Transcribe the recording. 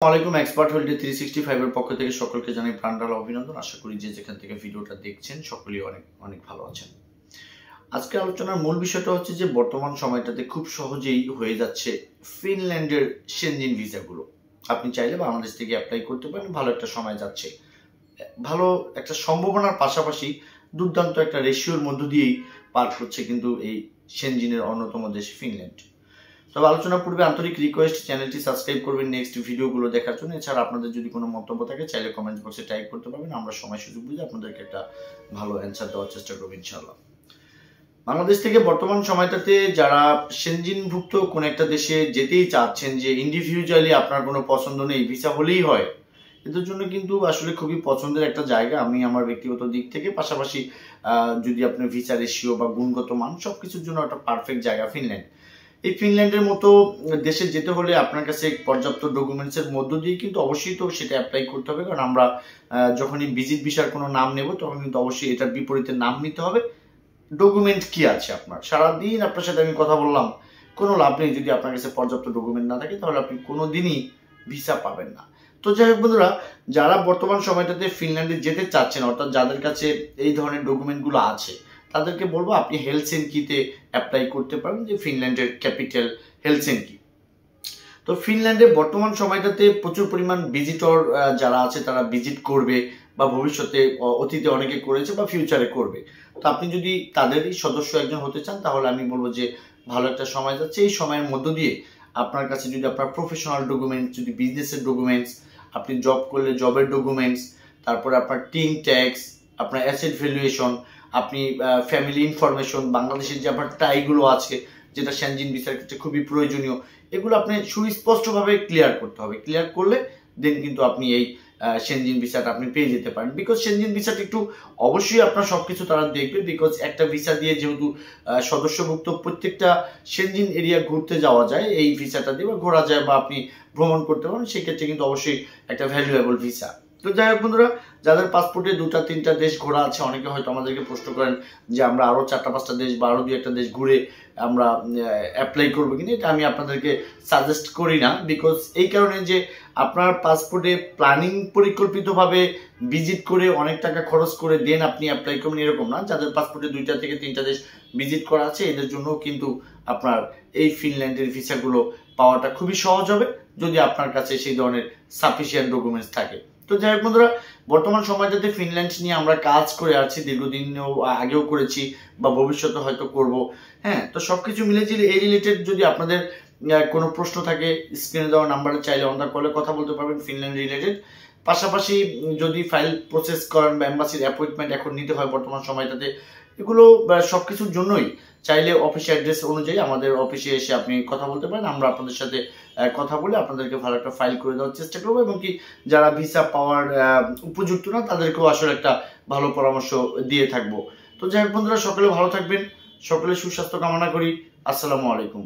আসসালামু আলাইকুম। Expert holiday 365 এর পক্ষ থেকে সকলকে জানাই প্রাণঢালা অভিনন্দন। আশা করি যে যেখান থেকে ভিডিওটা দেখছেন সকলেই অনেক অনেক ভালো আছেন। আজকে আলোচনার মূল বিষয়টা হচ্ছে যে বর্তমান সময়টাতে খুব সহজেই হয়ে যাচ্ছে ফিনল্যান্ডের শেনজেন ভিসাগুলো। আপনি চাইলে বাংলাদেশ থেকে অ্যাপ্লাই করতে পারেন। ভালো একটা সময় যাচ্ছে, ভালো একটা সম্ভাবনার পাশাপাশি দুর্দান্ত একটা রেশিওর মধ্য দিয়েই পার করছে কিন্তু এই শেনজেনের অন্যতম দেশ ফিনল্যান্ড। তবে আলোচনার পূর্বে আন্তরিক রিকোয়েস্ট, চ্যানেলটি সাবস্ক্রাইব করবেন নেক্সট ভিডিওগুলো দেখার জন্য। এছাড়া আপনাদের যদি কোনো মন্তব্য থাকে চাইলে কমেন্ট বক্সে টাইপ করতে পারবেন। আমরা সময় সুযোগ বুঝে আপনাদেরকে একটা ভালো অ্যান্সার দেওয়ার চেষ্টা করব ইনশাআল্লাহ। বাংলাদেশ থেকে বর্তমান সময়টাতে যারা শেনজেনভুক্ত কোন একটা দেশে যেতেই চাচ্ছেন, যে ইন্ডিভিজুয়ালি আপনার কোনো পছন্দ নেই, ভিসা হলেই হয়, এদের জন্য কিন্তু আসলে খুবই পছন্দের একটা জায়গা। আমি আমার ব্যক্তিগত দিক থেকে, পাশাপাশি যদি আপনার ভিসা রেশিও বা গুণগত মান সবকিছুর জন্য একটা পারফেক্ট জায়গা ফিনল্যান্ড। এই ফিনল্যান্ডের মতো দেশে যেতে হলে আপনার কাছে পর্যাপ্ত ডকুমেন্টসের মধ্য দিয়ে কিন্তু অবশ্যই তো সেটা অ্যাপ্লাই করতে হবে। কারণ আমরা যখনই ভিজিট ভিসার কোনো নাম নেব তখন কিন্তু অবশ্যই এটার বিপরীতে নাম নিতে হবে। ডকুমেন্ট কি আছে আপনার, সারাদিন আপনার সাথে আমি কথা বললাম, কোনো লাভ নেই যদি আপনার কাছে পর্যাপ্ত ডকুমেন্ট না থাকে, তাহলে আপনি কোনোদিনই ভিসা পাবেন না। তো যাই হোক বন্ধুরা, যারা বর্তমান সময়টাতে ফিনল্যান্ডে যেতে চাচ্ছেন, অর্থাৎ যাদের কাছে এই ধরনের ডকুমেন্টগুলো আছে, তাদেরকে বলবো আপনি হেলসিঙ্কিতে অ্যাপ্লাই করতে পারেন, যে ফিনল্যান্ডের ক্যাপিটাল হেলসিঙ্কি। তো ফিনল্যান্ডে বর্তমান সময়টাতে প্রচুর পরিমাণ ভিজিটর যারা আছে তারা ভিজিট করবে, বা ভবিষ্যতে অতীতে অনেকে করেছে বা ফিউচারে করবে। তো আপনি যদি তাদেরই সদস্য একজন হতে চান, তাহলে আমি বলবো যে ভালো একটা সময় যাচ্ছে। এই সময়ের মধ্য দিয়ে আপনার কাছে যদি আপনার প্রফেশনাল ডকুমেন্টস, যদি বিজনেসের ডকুমেন্টস, আপনি জব করলে জবের ডকুমেন্টস, তারপরে আপনার টিম ট্যাক্স, আপনার অ্যাসেট ভ্যালুয়েশন, আপনি ফ্যামিলি ইনফরমেশন, বাংলাদেশের যে আপনার টাইগুলো আছে যেটা শেনজেন ভিসার ক্ষেত্রে খুবই প্রয়োজনীয়, এগুলো আপনি সুস্পষ্টভাবে ক্লিয়ার করতে হবে। ক্লিয়ার করলে দেন কিন্তু আপনি এই শেনজেন ভিসাটা আপনি পেয়ে যেতে পারেন। বিকজ শেনজেন ভিসাটা একটু অবশ্যই আপনার সবকিছু তারা দেখবে, বিকজ একটা ভিসা দিয়ে যেহেতু সদস্যভুক্ত প্রত্যেকটা শেনজেন এরিয়া ঘুরতে যাওয়া যায় এই ভিসাটা দিয়ে, বা ঘোরা যায় বা আপনি ভ্রমণ করতে পারেন, সেক্ষেত্রে কিন্তু অবশ্যই একটা ভ্যালুয়েবল ভিসা। তো যাই হোক বন্ধুরা, যাদের পাসপোর্টে 2-3টা দেশ ঘোরা আছে, অনেকে হয়তো আমাদেরকে প্রশ্ন করেন যে আমরা আরো 4-5টা দেশ বা আরো 2-1টা দেশ ঘুরে আমরা অ্যাপ্লাই করবো কিনা। এটা আমি আপনাদেরকে সাজেস্ট করি না, বিকজ এই কারণে যে আপনার পাসপোর্টে প্ল্যানিং পরিকল্পিতভাবে ভিজিট করে অনেক টাকা খরচ করে দেন আপনি অ্যাপ্লাই করবেন, এরকম না। যাদের পাসপোর্টে 2টা থেকে 3টা দেশ ভিজিট করা আছে, এদের জন্য কিন্তু আপনার এই ফিনল্যান্ডের ভিসাগুলো পাওয়াটা খুবই সহজ হবে, যদি আপনার কাছে সেই ধরনের সাফিসিয়েন্ট ডকুমেন্টস থাকে। তো যাই হোক বন্ধুরা, বর্তমান সময়টাতে ফিনল্যান্ড নিয়ে আমরা কাজ করে আসছি, দীর্ঘদিনও আগেও করেছি বা ভবিষ্যতে হয়তো করব। হ্যাঁ, তো সবকিছু মিলে ঝিলে এই রিলেটেড যদি আপনাদের কোনো প্রশ্ন থাকে, স্ক্রিনে দেওয়া নাম্বারে চাইলে অন দ্য কলে কথা বলতে পারবেন ফিনল্যান্ড রিলেটেড। পাশাপাশি যদি ফাইল প্রসেস করেন বা এম্বাসির অ্যাপয়েন্টমেন্ট এখন নিতে হয় বর্তমান সময়টাতে, এগুলো সবকিছুর জন্যই চাইলে অফিস অ্যাড্রেস অনুযায়ী আমাদের অফিসে এসে আপনি কথা বলতে পারেন। আমরা আপনাদের সাথে কথা বলে আপনাদেরকে ভালো একটা ফাইল করে দেওয়ার চেষ্টা করবো, এবং কি যারা ভিসা পাওয়ার উপযুক্ত না তাদেরকেও আসলে একটা ভালো পরামর্শ দিয়ে থাকবো। তো যাই হোক বন্ধুরা, সকলে ভালো থাকবেন, সকলে সুস্বাস্থ্য কামনা করি। আসসালামু আলাইকুম।